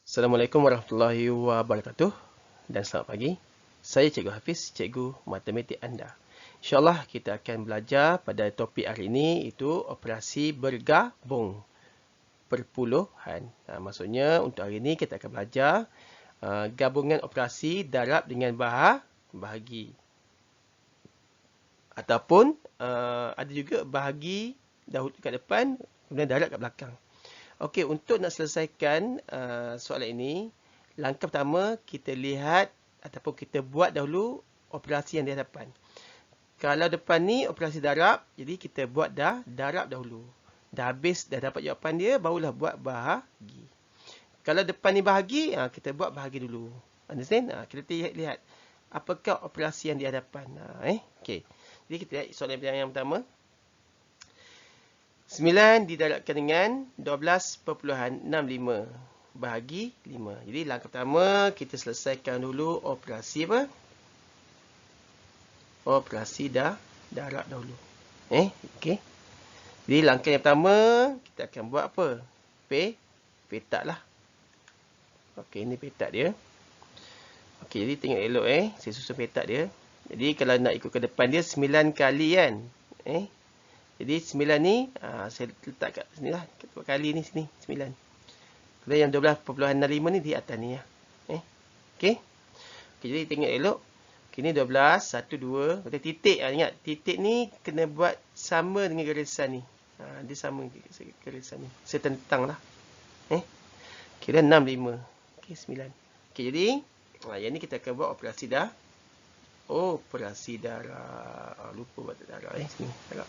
Assalamualaikum warahmatullahi wabarakatuh dan selamat pagi. Saya Cikgu Hafiz, Cikgu Matematik anda. InsyaAllah kita akan belajar pada topik hari ini iaitu operasi bergabung perpuluhan. Maksudnya untuk hari ini kita akan belajar gabungan operasi darab dengan bahagi. Ataupun ada juga bahagi dahulu kat depan, kemudian darab kat belakang. Okey, untuk nak selesaikan soalan ini, langkah pertama kita lihat ataupun kita buat dahulu operasi yang di hadapan. Kalau depan ni operasi darab, jadi kita buat darab dahulu. Dah habis, dah dapat jawapan dia, barulah buat bahagi. Kalau depan ni bahagi, kita buat bahagi dulu. Understand? Kita lihat apakah operasi yang di hadapan. Okey. Jadi kita lihat soalan yang pertama. 9 didarabkan dengan 12.65 bahagi 5. Jadi langkah pertama kita selesaikan dulu operasi apa? Operasi darab dahulu. Okey. Jadi langkah yang pertama kita akan buat apa? Petak lah. Okey, ini petak dia. Okey, jadi tengok elok saya susun petak dia. Jadi kalau nak ikut ke depan dia 9 kali kan? Jadi 9 ni saya letak kat sini lah. Kali ni sini 9. Kalau yang 12.65 ni di atas ni lah. Okey. Okey, jadi tengok elok. Okey, ni 12, 1, 2. Kita titik. Ingat, titik ni kena buat sama dengan garisan ni. Dia sama garisan ni. Setentang lah. Okey, dan 6, 5. Okey, 9. Okey, jadi yang ni kita akan buat operasi operasi darab. Lupa buat darab sini. Darab.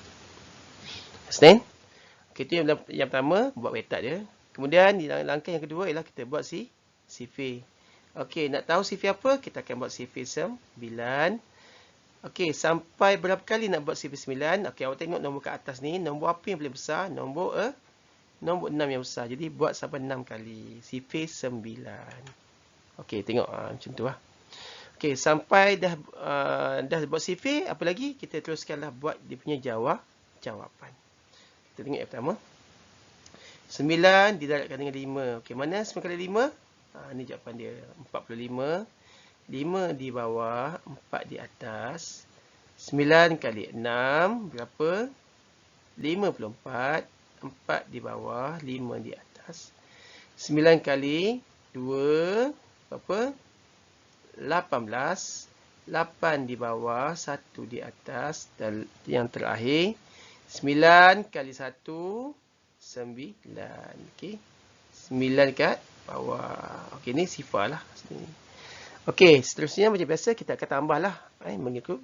Understand? Okay, itu yang pertama, buat petak dia. Kemudian, langkah yang kedua ialah kita buat sifir. Okey, nak tahu sifir apa? Kita akan buat sifir 9. Okey, sampai berapa kali nak buat sifir 9? Okey, awak tengok nombor kat atas ni. Nombor apa yang paling besar? Nombor 6 yang besar. Jadi, buat sampai 6 kali. Sifir 9. Okey, tengok macam tu lah. Okey, sampai dah buat sifir, apa lagi? Kita teruskanlah buat dia punya jawapan. Kita tengok yang pertama. 9 didarabkan dengan 5. Okey, mana 9 kali 5? Ni jawapan dia. 45. 5 di bawah, 4 di atas. 9 kali 6, berapa? 54. 4 di bawah, 5 di atas. 9 kali 2, berapa? 18. 8 di bawah, 1 di atas. Dan yang terakhir, 9 kali 1, 9. Okey. 9 kat bawah. Okey, ni sifar lah. Okey, seterusnya macam biasa kita akan tambah lah. Mengikut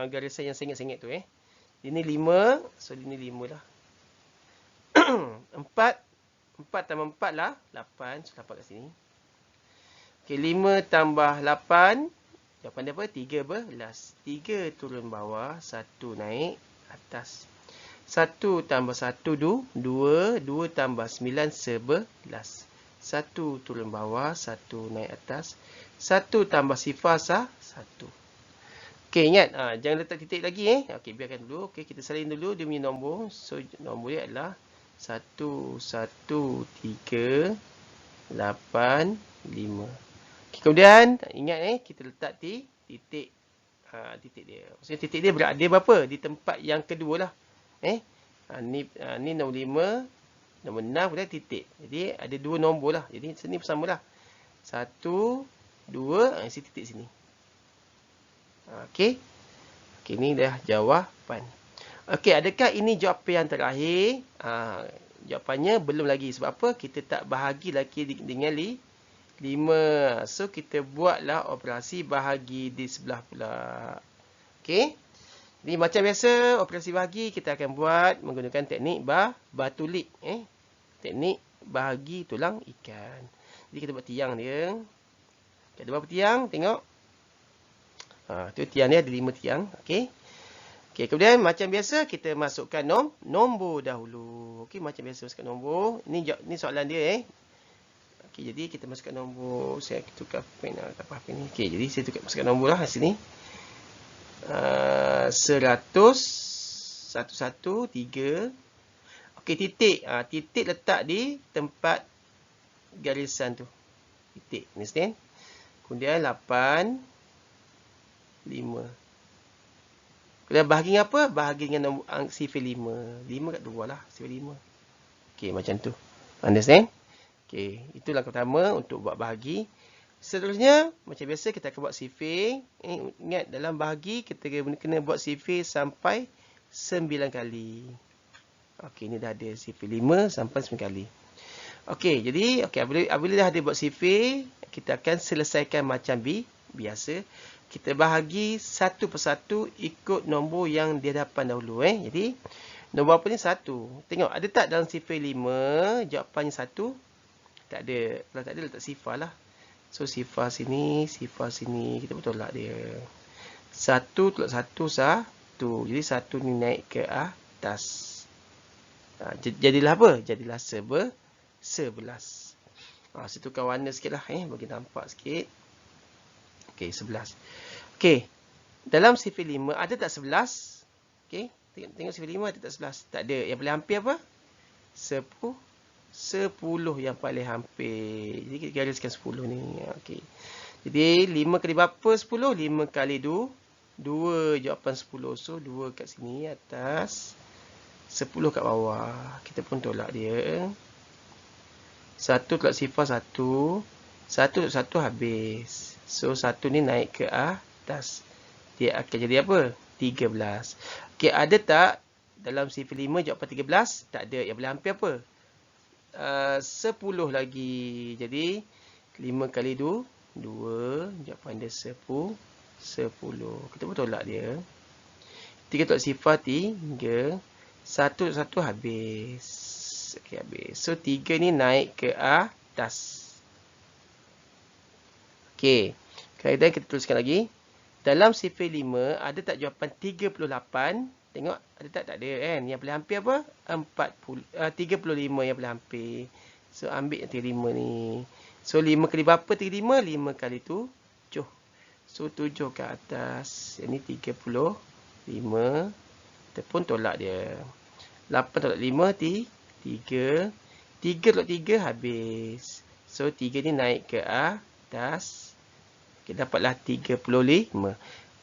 garisan yang sengit-sengit tu. Ini 5. So, ini 5 lah. 4 tambah 4 lah. 8. So, dapat kat sini. Okey, 5 tambah 8. Jawapan dia apa? 13. 3 turun bawah. 1 naik atas. 1 tambah 1, 2. 2 tambah 9, 11. 1 turun bawah, 1 naik atas. 1 tambah sifar 1. Okey, ingat. Jangan letak titik lagi. Okey, biarkan dulu. Okey, kita salin dulu dia punya nombor. So, nombor dia adalah 1, 1, 3, 8, 5. Okay, kemudian, ingat kita letak titik. Titik dia. Maksudnya titik dia berada berapa? Di tempat yang kedua lah. Ni nombor 5, nombor 6, kemudian titik. Jadi, ada 2 nombor lah. Jadi, sini bersama lah. 1, 2, isi titik sini. Okey. Okey, ni dah jawapan. Okey, adakah ini jawapan yang terakhir? Jawapannya belum lagi. Sebab apa? Kita tak bahagi lagi dengan 5. So, kita buatlah operasi bahagi di sebelah pula. Okey. Jadi, macam biasa, operasi bahagi kita akan buat menggunakan teknik batulik. Teknik bahagi tulang ikan. Jadi, kita buat tiang dia. Ada berapa tiang? Tengok. Tu tiang dia ada 5 tiang. Okey. Okey, kemudian macam biasa, kita masukkan nombor dahulu. Okey, macam biasa masukkan nombor. Ni soalan dia. Okey, jadi kita masukkan nombor. Saya tukar pen apa ni. Okey, jadi saya masukkan nombor lah kat sini. 100 11 3. Okey, titik. Titik letak di tempat garisan tu. Titik. Understand? Kemudian 8, 5. Kemudian bahagi dengan apa? Bahagi dengan nombor sifar 5. 5 kat 2 lah. Sifar 5. Okey, macam tu. Understand? Okey, itu langkah pertama untuk buat bahagi. Seterusnya, macam biasa kita akan buat sifar. Ingat, dalam bahagi kita kena buat sifar sampai 9 kali. Okey, ni dah ada sifar 5 sampai 9 kali. Okey, jadi apabila dah ada buat sifar, kita akan selesaikan macam biasa. Kita bahagi satu persatu ikut nombor yang di hadapan dahulu. Jadi, nombor apa ni? 1. Tengok, ada tak dalam sifar 5, jawapannya 1? Tak ada. Kalau tak ada, letak sifar lah. So, sifar sini, kita betul tolak dia. 1 tolak 1, 1. Jadi, 1 ni naik ke atas. Jadilah apa? Jadilah 11. Saya tukar warna sikit lah. Bagi nampak sikit. Okey, 11. Okey. Dalam sifar 5, ada tak 11? Okey. Tengok sifar 5, ada tak 11? Tak ada. Yang paling hampir apa? 10 yang paling hampir. Jadi, kita gariskan 10 ni. Okey. Jadi, 5 kali berapa 10? 5 kali 2. 2 jawapan 10. So, 2 kat sini atas. 10 kat bawah. Kita pun tolak dia. 1 tolak sifar 1. 1 tolak 1 habis. So, 1 ni naik ke atas. Dia akan jadi apa? 13. Okey, ada tak dalam sifar 5 jawapan 13? Tak ada. Yang paling hampir apa? 10 lagi. Jadi, 5 kali 2. 2. Jawapan dia 10. Kita pun tolak dia. 3 tolak sifar 3. 1 tolak 1 habis. Okey, habis. So, 3 ni naik ke atas. Okey. Kemudian kita teruskan lagi. Dalam sifar 5, ada tak jawapan 38? Tengok, ada tak? Tak ada kan? Yang paling hampir apa? 35 yang paling hampir. So, ambil yang 35 ni. So, 5 kali berapa 35? 5 kali 7. So, 7 ke atas. Yang ni 35. Kita pun tolak dia. 8 tolak 5, 3. 3 tolak 3 habis. So, 3 ni naik ke atas. Kita dapatlah 35.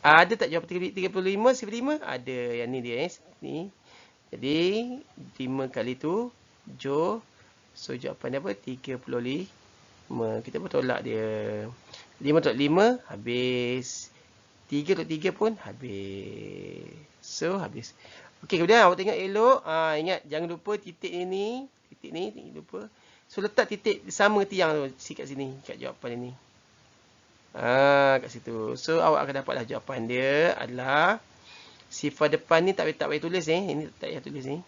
Ada tak jawapan 35? Sifar 5? Ada. Yang ni dia. Ni. Jadi, 5 kali 7. So, jawapan dia apa? 35. Kita pun tolak dia. 5 tolak 5 habis. 3 tolak 3 pun habis. So, habis. Okey, kemudian awak tengok elok. Ingat, jangan lupa titik ni. Titik ni, lupa. So, letak titik sama tiang tu. Kat sini, kat jawapan ini. Kat situ. So, awak akan dapatlah jawapan dia adalah sifar depan ni tak payah tulis ni. Ini tak payah tulis ni.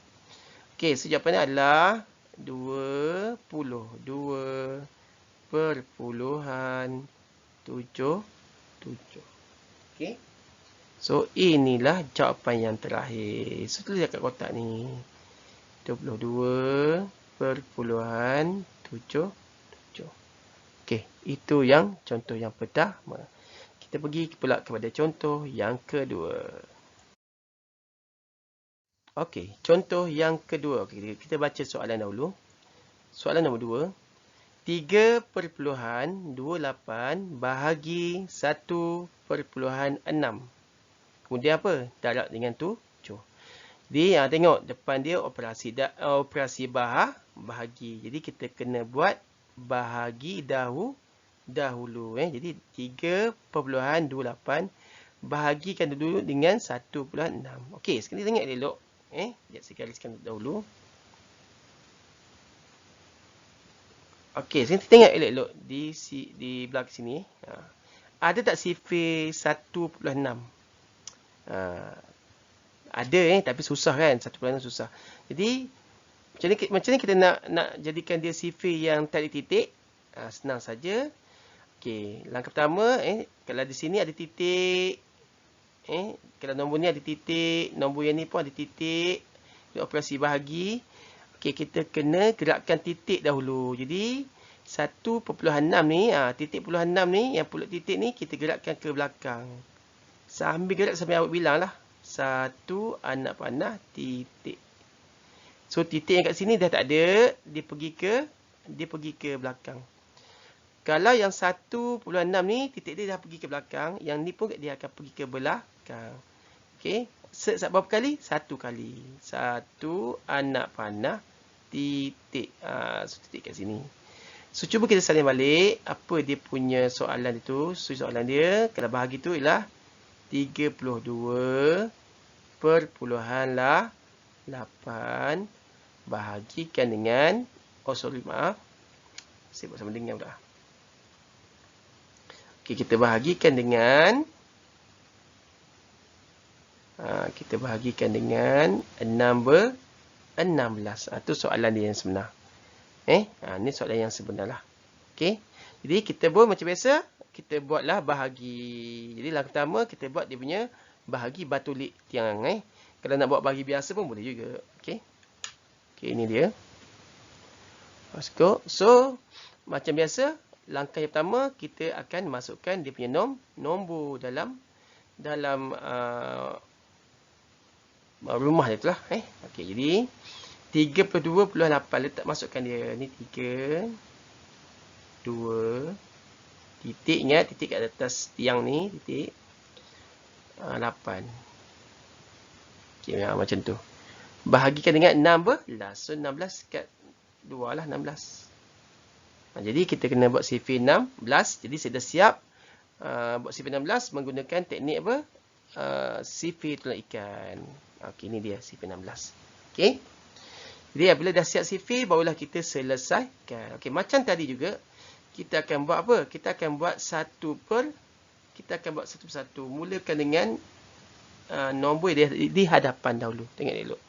Okey, so jawapannya adalah 20.77. Okey. So, inilah jawapan yang terakhir. So, tulis kat kotak ni. 22.77. Okey, itu yang contoh yang pertama. Kita pergi pula kepada contoh yang kedua. Okey, contoh yang kedua. Okey, kita baca soalan dahulu. Soalan nombor 2. 3.28 bahagi 1.6. Kemudian apa? Darab dengan 7. Jadi, tengok depan dia operasi bahagi. Jadi, kita kena buat bahagi dahulu. Jadi, 3.28 bahagikan dulu dengan 1.6. Okey, sekali tengok elok. Sekejap saya gariskan dahulu. Okey, sekarang tengok elok-elok di belakang sini. Ada tak sifar 1.6? Ada tapi susah kan? 1.6 susah. Jadi, macam ni kita nak jadikan dia sifar yang tak ada titik? Senang saja. Okey, langkah pertama, kalau di sini ada titik. Kalau nombor ni ada titik, nombor yang ni pun ada titik. Operasi bahagi. Okey, kita kena gerakkan titik dahulu. Jadi, 1.6 ni, titik puluhan 6 ni, yang pulut titik ni, kita gerakkan ke belakang. Sambil gerak sampai awak bilang lah. 1 anak panah titik. So, titik yang kat sini dah tak ada. Dia pergi ke dia pergi ke belakang. Kalau yang 1.6 ni, titik dia dah pergi ke belakang. Yang ni pun dia akan pergi ke belakang. Okey. Berapa kali? 1 kali. 1 anak panah titik. So, titik kat sini. So, cuba kita salin balik. Apa dia punya soalan itu? So, soalan dia, kalau bahagi tu ialah 32 perpuluhan 8 bahagikan dengan, oh sorry, maaf. Saya buat sama dengan pula. Okey, kita bahagikan dengan 16. Itu soalan dia yang sebenar. Ni soalan yang sebenar lah. Okey. Jadi kita pun macam biasa, kita buatlah bahagi. Jadi langkah pertama kita buat dia punya bahagi batulik tiang. Kalau nak buat bahagi biasa pun boleh juga. Okey. Okey, ini dia. So, macam biasa, langkah yang pertama kita akan masukkan dia punya nombor dalam rumah dia tu lah. Okey, jadi 32.8 letak masukkan dia. Ni 3, 2, titik, ingat titik kat atas tiang ni, titik 8. Okey, macam tu. Bahagikan dengan 16. So 16 kat 2 lah, 16. Jadi kita kena buat sifir 16. Jadi saya dah siap buat sifir 16 menggunakan teknik apa? Sifir tulang ikan. Okey, ini dia sifir 16. Okey. Jadi apabila dah siap sifir, barulah kita selesaikan. Okey, macam tadi juga, kita akan buat apa? Kita akan buat satu persatu. Mulakan dengan nombor di hadapan dahulu. Tengok elok.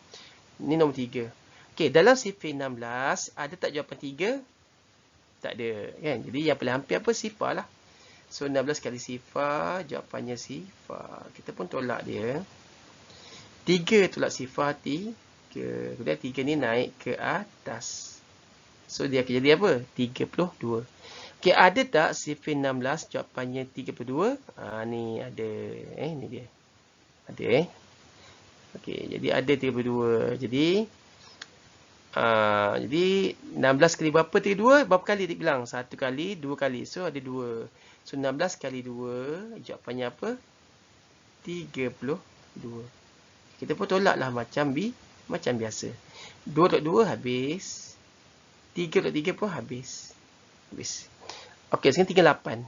Ini nombor 3. Okey, dalam sifir 16, ada tak jawapan 3? Tak ada, kan? Jadi yang paling hampir apa? Sifar lah. So, 16 kali sifar, jawapannya sifar. Kita pun tolak dia. 3 tolak sifar 3. Kemudian 3 ni naik ke atas. So, dia akan jadi apa? 32. Okey, ada tak sifir 16 jawapannya 32? Ni ada. Ni dia. Ada, Okey, jadi ada 32. Jadi 16 kali berapa 32? Berapa kali dia bilang? 1 kali, 2 kali. So, ada 2. So, 16 kali 2, jawapannya apa? 32. Kita pun tolaklah macam biasa. 2 dot 2 habis. 3 dot 3 pun habis. Okey, sekarang tinggal 8.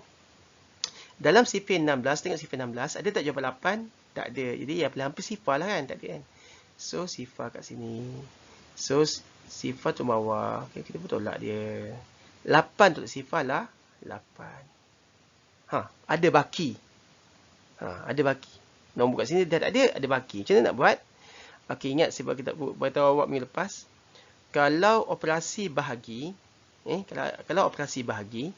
Dalam sifir 16, tengok sifir 16, ada tak jawapan 8? Tak ada. Jadi, yang paling hampir sifar lah kan? Tak ada kan? So, sifar kat sini. So, sifar tu bawah. Okay, kita pun tolak dia. 8 tolak sifar lah 8. Ada baki. Ada baki. Nombor kat sini dah tak ada baki. Macam mana nak buat? Okey, ingat sebab kita beritahu awak minggu lepas. Kalau operasi bahagi, kalau operasi bahagi,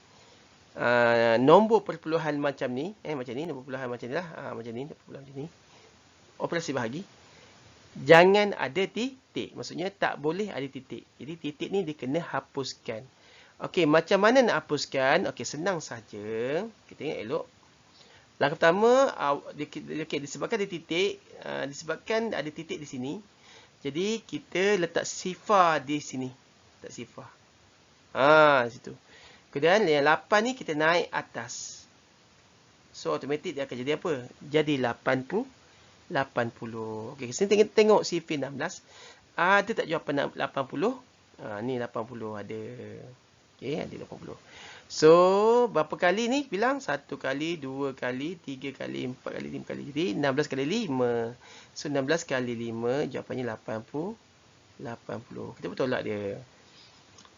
nombor perpuluhan macam ni, macam ni, nombor perpuluhan macam ni lah. Macam ni, nombor perpuluhan macam ni. Operasi bahagi. Jangan ada titik. Maksudnya tak boleh ada titik. Jadi titik ni dia kena hapuskan. Okey, macam mana nak hapuskan? Okey, senang saja. Kita tengok elok. Langkah pertama, disebabkan ada titik di sini. Jadi kita letak sifar di sini. Letak sifar. Situ. Kemudian yang 8 ni kita naik atas. So automatik dia akan jadi apa? Jadi 80. Okey, sini tengok sifir 16. Ada tak jawapan 80? Ni 80 ada. Okey, ada 80. So, berapa kali ni? Bilang 1 kali, 2 kali, 3 kali, 4 kali, 5 kali. Jadi 16 kali 5. So 16 kali 5 jawapannya 80. Kita pun tolak dia.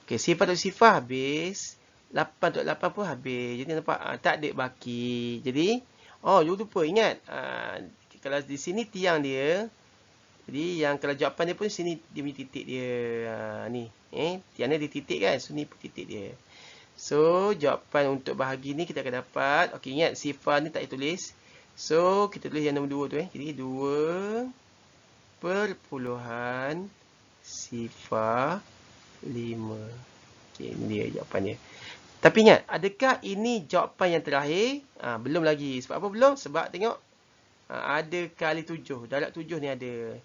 Okey, sifar tu sifar habis. 8 tu 8 pun habis. Jadi nampak tak ada baki. Jadi lupa ingat. Kalau di sini tiang dia. Jadi yang kalau jawapan dia pun sini dia punya titik dia. Ni. Tiang dia di titik kan. So ni pun titik dia. So jawapan untuk bahagi ni kita akan dapat. Okey, ingat sifar ni tak ditulis. So kita tulis yang nombor 2 tu. Jadi 2 perpuluhan sifar 5. Okey, ini dia jawapan dia. Tapi ingat, adakah ini jawapan yang terakhir? Belum lagi. Sebab apa belum? Sebab tengok. Ada kali 7. Darab 7 ni ada.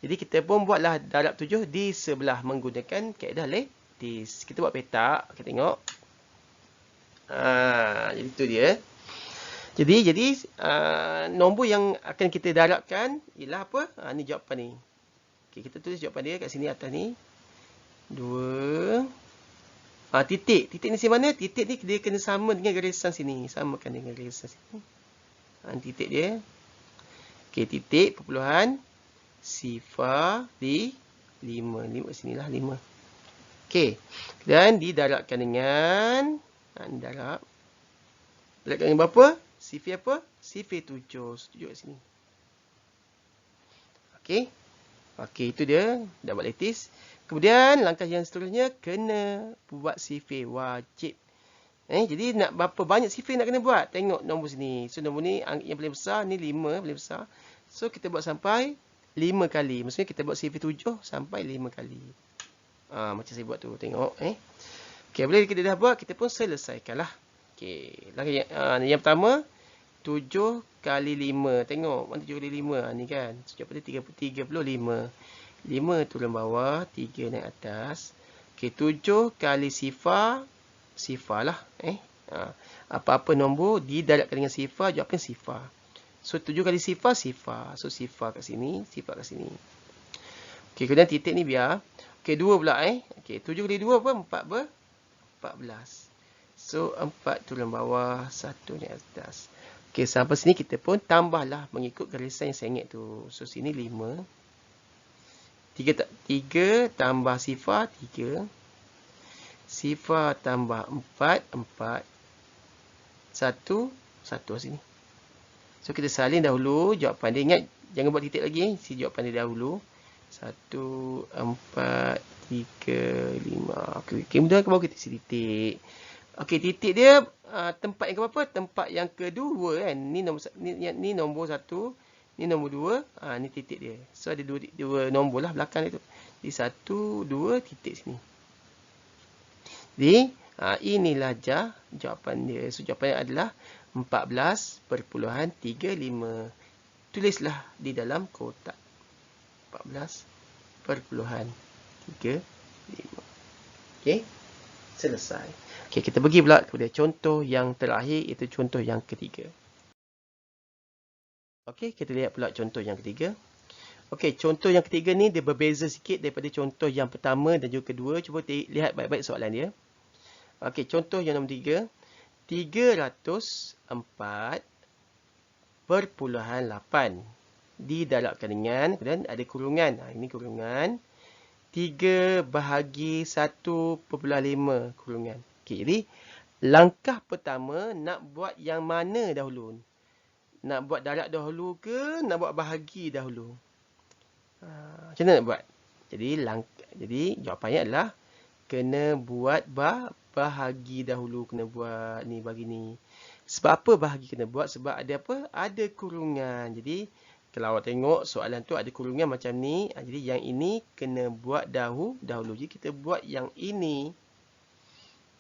Jadi kita pun buatlah darab 7 di sebelah menggunakan kaedah litis. Kita buat petak. Kita tengok. Jadi itu dia. Jadi nombor yang akan kita darabkan ialah apa? Ni jawapan ni. Okey, kita tulis jawapan dia kat sini atas ni. 2. Titik. Titik ni mana? Titik ni dia kena sama dengan garisan sini. Samakan dengan garisan sini. Titik dia. Okey, titik perpuluhan sifar di 5. 5 kat sinilah 5. Okey. Dan didarabkan dengan darab. Darabkan dengan berapa? Sifar apa? Sifar 7. 7 kat sini. Okey. Okey, itu dia. Dah buat lattice. Kemudian, langkah yang seterusnya, kena buat sifar wajib. Jadi, nak berapa banyak sifar nak kena buat? Tengok nombor sini. So, nombor ni yang paling besar. Ni 5 paling besar. So, kita buat sampai 5 kali. Maksudnya, kita buat sifar 7 sampai 5 kali. Macam saya buat tu. Tengok. Okey, bila kita dah buat, kita pun selesaikanlah. Okey, langkah yang pertama. 7 kali 5. Tengok. Mana 7 kali 5? Ni kan. So, jawapan dia 35. 5 turun bawah. 3 naik atas. Okey, 7 kali sifar. Sifar lah. Apa-apa nombor didarabkan dengan sifar. Jawapan sifar. So, 7 kali sifar. Sifar. So, sifar kat sini. Sifar kat sini. Okey, kemudian titik ni biar. Okey, 2 pula. Okey, 7 kali 2 apa? 14. So, 4 turun bawah. 1 naik atas. Okey, sampai sini kita pun tambahlah mengikut garisan yang saya ingat tu. So, sini 5. 3 tambah sifar, 3. Sifar tambah 4, 4. 1 kat sini. So, kita salin dahulu jawapan dia. Ingat, jangan buat titik lagi. Si jawapan dia dahulu. 1, 4, 3, 5. Okey, kemudian ke bawah kita isi titik. Okey, titik dia tempat yang berapa? Tempat yang kedua kan. Ni nombor 1, ni nombor 2, ni titik dia. So ada dua nombor lah belakang dia tu. Jadi 1, 2 titik sini. Jadi inilah jawapan dia. So jawapan dia adalah 14.35. Tulislah di dalam kotak. 14.35. Okey. Selesai. Okey, kita pergi pula kepada contoh yang terakhir, iaitu contoh yang ketiga. Okey, kita lihat pula contoh yang ketiga. Okey, contoh yang ketiga ni dia berbeza sikit daripada contoh yang pertama dan juga kedua. Cuba lihat baik-baik soalan dia. Okey, contoh yang nombor 3. 304.8 didarabkan dengan, kemudian ada kurungan. Ini kurungan. 3 bahagi 1/5 kurungan. Okey, jadi langkah pertama nak buat yang mana dahulu? Nak buat darab dahulu ke nak buat bahagi dahulu? Macam mana nak buat? Jadi jawapannya adalah kena buat bahagi dahulu. Kena buat ni bagi ni. Sebab apa bahagi kena buat? Sebab ada apa? Ada kurungan. Jadi kalau awak tengok soalan tu ada kurungan macam ni. Jadi yang ini kena buat dahulu. Jadi kita buat yang ini.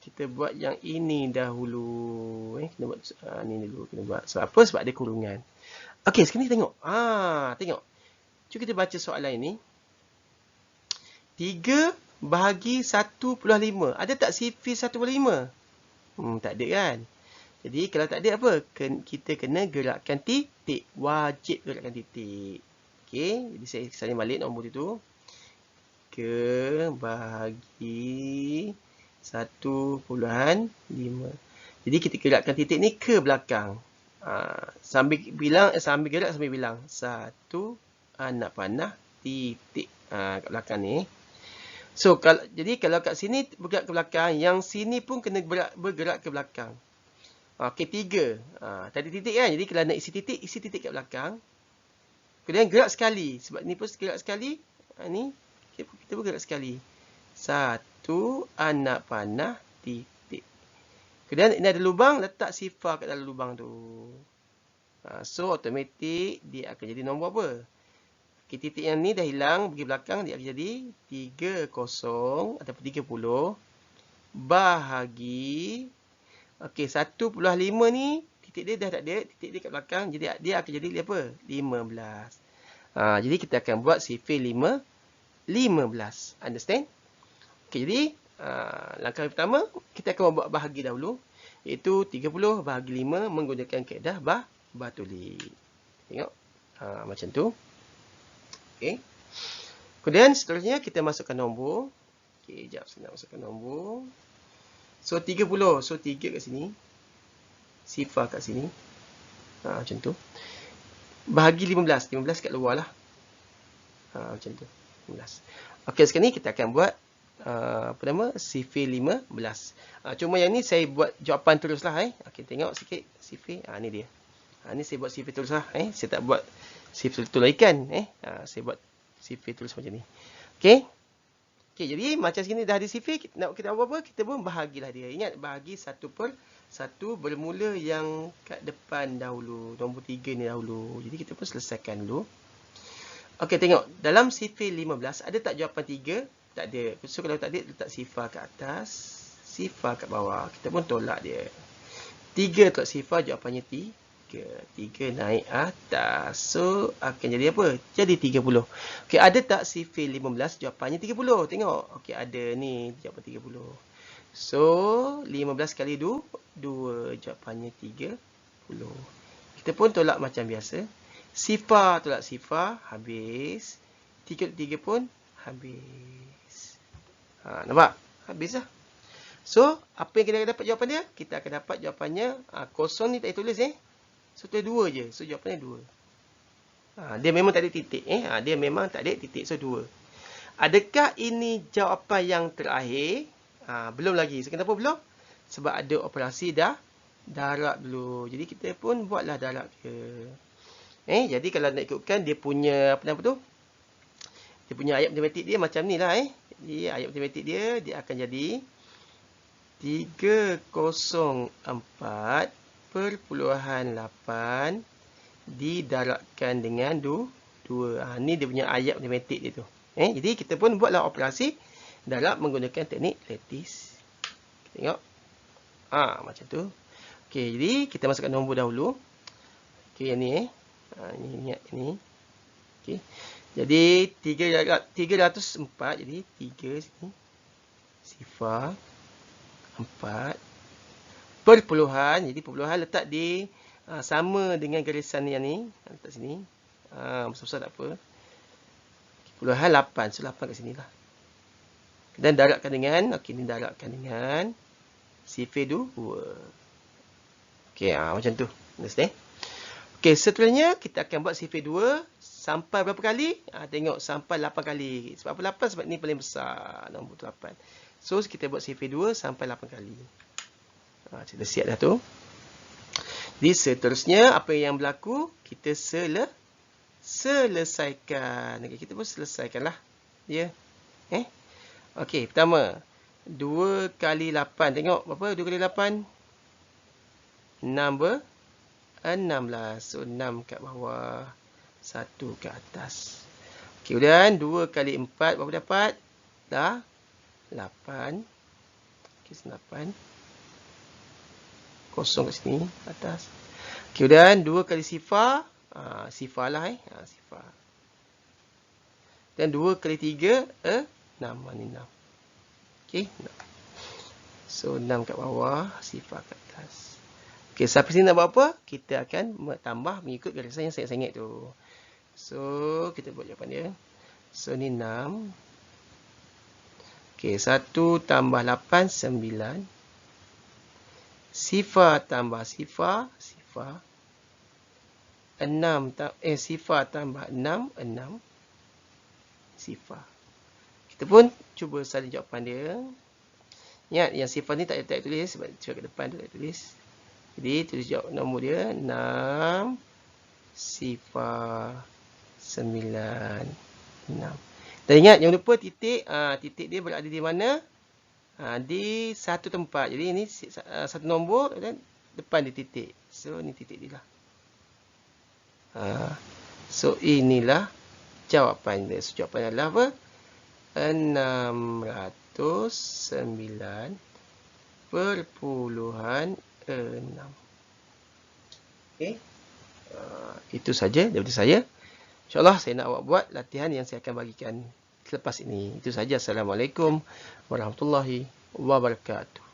Kita buat yang ini dahulu. Kena buat ni dulu. Kena buat. Sebab apa? Sebab ada kurungan. Okey, sekarang ni tengok. Tengok. Cuba kita baca soalan ini. 3 bahagi 1/5. Ada tak sifar 1/5? Tak ada kan? Jadi kalau tak ada apa? Kita kena gerakkan titik. Wajib gerakkan titik. Okey, jadi saya salin balik nombor itu. 3 bahagi 1/5. Jadi kita gerakkan titik ni ke belakang. Sambil gerak sambil bilang. 1 anak panah titik. Kat belakang ni. So, jadi kalau kat sini bergerak ke belakang, yang sini pun kena bergerak ke belakang. Okey, 3. Tadi titik kan? Jadi kalau nak isi titik kat belakang. Kemudian gerak sekali. Sebab ni pun gerak sekali. Ni kita pun gerak sekali. 1 anak panah titik. Kemudian ini ada lubang, letak sifar kat dalam lubang tu. So, automatik dia akan jadi nombor apa? Okay, titik yang ni dah hilang, pergi belakang, dia akan jadi 30 ataupun 30 bahagi. Okey, 1/5 ni, titik dia dah tak ada, titik dia kat belakang, jadi dia akan jadi apa? 15. Jadi kita akan buat sifar 15. Understand? Okey, jadi Langkah pertama, kita akan buat bahagi dahulu. Iaitu 30 bahagi 5 menggunakan kaedah batulik. Tengok. Macam tu. Okey. Kemudian seterusnya kita masukkan nombor. Okey, sekejap saya nak masukkan nombor. So 30. So 3 kat sini. Sifar kat sini. Macam tu. Bahagi 15. 15 kat luar lah. Macam tu. 15. Okey, sekarang ni kita akan buat apa nama? Sifir 15. Cuma yang ni saya buat jawapan terus lah. Okey, tengok sikit sifir. Ni dia. Ni saya buat sifir terus lah. Saya tak buat sifir tulikan. Saya buat sifir terus macam ni. Okey. Okey, jadi macam sini dah ada sifir. Nak kita buat apa? Kita pun bahagilah dia. Ingat, bahagi 1/1 bermula yang kat depan dahulu. Nombor 3 ni dahulu. Jadi kita pun selesaikan dulu. Okey, tengok. Dalam sifir 15, ada tak jawapan 3? Tak ada. So, kalau tak ada, letak sifar kat atas. Sifar kat bawah. Kita pun tolak dia. 3 tolak sifar, jawapannya 3. 3 naik atas. So, akan jadi apa? Jadi 30. Okey, ada tak sifir 15? Jawapannya 30. Tengok. Okey, ada ni. Jawapan 30. So, 15 kali 2. Jawapannya 30. Kita pun tolak macam biasa. Sifar tolak sifar, habis. 3 pun habis. Nampak? Habis lah. So, apa yang kita akan dapat jawapan dia? Kita akan dapat jawapannya, kosong ni tak tulis So, tu 2 je. So, jawapannya 2. Dia memang tak ada titik. Dia memang tak ada titik. So, 2. Adakah ini jawapan yang terakhir? Belum lagi. So, kenapa belum? Sebab ada operasi darab dulu. Jadi, kita pun buatlah darab dia. Jadi kalau nak ikutkan dia punya apa tu? Dia punya ayat matematik dia macam ni lah Jadi ayat matematik dia akan jadi 304.8 didarabkan dengan 2. Ni dia punya ayat matematik dia tu. Jadi kita pun buatlah operasi darab menggunakan teknik lattice. Tengok. Macam tu. Okey, jadi kita masukkan nombor dahulu. Okey, yang ni ini ingat ni. Okey. Jadi 304, jadi 3 sini. Sifar 4 perpuluhan. Jadi perpuluhan letak di sama dengan garisan yang ni, letak sini. Besar-besar tak apa. Perpuluhan 8. So 8 kat sinilah. Dan darabkan dengan, okey, ni darabkan dengan sifir 2. Okey, macam tu. Understand? Okey, seterusnya kita akan buat sifir 2 sampai berapa kali? Tengok sampai 8 kali. Sebab apa 8? Sebab ni paling besar. Nombor 8. So, kita buat sifir 2 sampai 8 kali. Kita siap dah tu. Jadi, seterusnya apa yang berlaku? Kita selesaikan. Okay, kita pun selesaikanlah. Ya. Okey, pertama. 2 kali 8. Tengok berapa? 2 kali 8? 6 16. So, 6 kat bawah. 1 kat atas. Okey, kemudian 2 kali 4. Berapa dapat? Dah. 8. Okey, 8. Kosong kat sini. Atas. Okey, kemudian 2 kali sifar. Sifar lah sifar. Dan 2 kali 3. 6. Ini 6. Okey. 6. So, 6 kat bawah. Sifar kat atas. Okey, sampai sini nak buat apa? Kita akan tambah mengikut garisan yang sengit-sengit tu. So, kita buat jawapan dia. So, ni 6. Okey, 1 tambah 8, 9. Sifar tambah sifar. Sifar. 6 sifar tambah 6. 6. Sifar. Kita pun cuba salin jawapan dia. Ingat, yang sifar ni tak tulis. Sebab cuba ke depan tu tak tulis. Jadi, tulis jawab nombor dia. 6 sifar 9 6. Dan ingat, jangan lupa titik. Titik dia berada di mana? Di satu tempat. Jadi, ini satu nombor dan depan di titik. So, ini titik dia lah. So, inilah jawapan dia. So, jawapan adalah apa? 609.6. Okey. Itu saja daripada saya. InsyaAllah saya nak awak buat latihan yang saya akan bagikan selepas ini. Itu saja. Assalamualaikum warahmatullahi wabarakatuh.